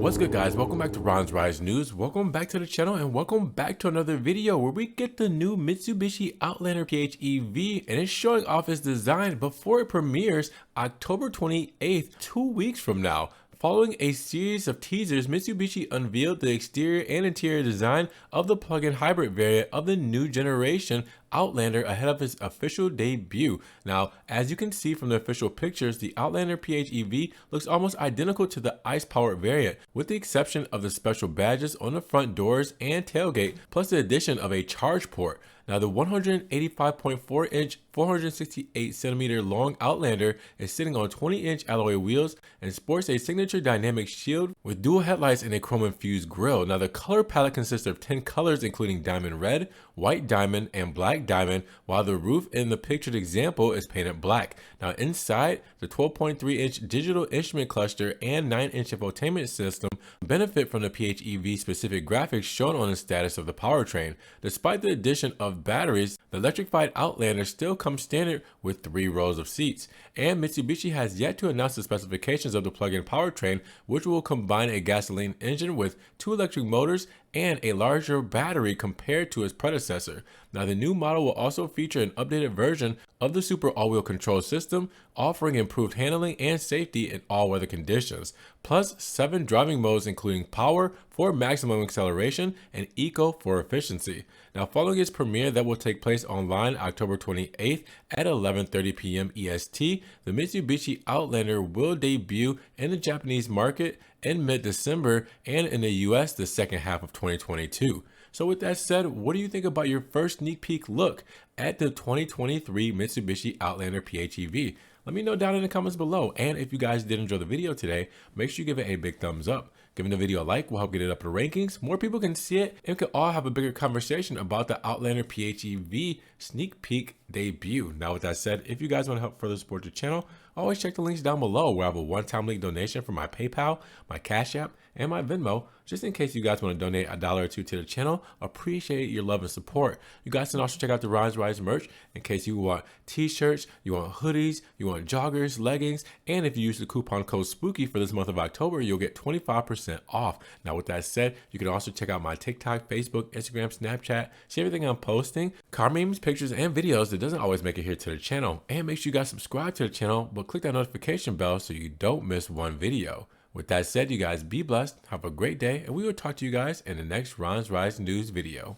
What's good, guys? Welcome back to Ron's Rise News. Welcome back to the channel and welcome back to another video where we get the new Mitsubishi Outlander PHEV, and it's showing off its design before it premieres October 28th, 2 weeks from now. Following a series of teasers, Mitsubishi unveiled the exterior and interior design of the plug-in hybrid variant of the new generation Outlander ahead of its official debut. Now, as you can see from the official pictures, the Outlander PHEV looks almost identical to the ICE-powered variant, with the exception of the special badges on the front doors and tailgate, plus the addition of a charge port. Now, the 185.4-inch, 468cm long Outlander is sitting on 20-inch alloy wheels and sports a signature dynamic shield with dual headlights and a chrome-infused grille. Now, the color palette consists of 10 colors, including diamond red, white diamond, and black diamond, while the roof in the pictured example is painted black. Now, inside, the 12.3-inch digital instrument cluster and 9-inch infotainment system benefit from the PHEV specific graphics shown on the status of the powertrain. Despite the addition of batteries, the electrified Outlander still comes standard with 3 rows of seats, and Mitsubishi has yet to announce the specifications of the plug-in powertrain, which will combine a gasoline engine with 2 electric motors and a larger battery compared to its predecessor. Now, the new model will also feature an updated version of the Super all-wheel control system, offering improved handling and safety in all weather conditions, plus 7 driving modes including Power for maximum acceleration and Eco for efficiency. Now, following its premiere that will take place online October 28th at 11:30 p.m. EST, the Mitsubishi Outlander will debut in the Japanese market in mid-December and in the US the second half of 2022. So with that said, what do you think about your first sneak peek look at the 2023 Mitsubishi Outlander PHEV? Let me know down in the comments below. And if you guys did enjoy the video today, make sure you give it a big thumbs up. Giving the video a like will help get it up in the rankings. More people can see it and we can all have a bigger conversation about the Outlander PHEV sneak peek debut. Now, with that said, if you guys want to help further support the channel, always check the links down below where I have a one-time link donation for my PayPal, my Cash App, and my Venmo, just in case you guys want to donate $1 or $2 to the channel. Appreciate your love and support. You guys can also check out the Ron's Rise merch in case you want t-shirts, you want hoodies, you want joggers, leggings, and if you use the coupon code SPOOKY for this month of October, you'll get 25% off. Now, with that said, you can also check out my TikTok, Facebook, Instagram, Snapchat, see everything I'm posting, car memes, pictures, and videos that doesn't always make it here to the channel. And make sure you guys subscribe to the channel, but click that notification bell so you don't miss one video. With that said, you guys be blessed, have a great day, and we will talk to you guys in the next Ron's Rise News video.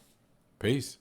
Peace.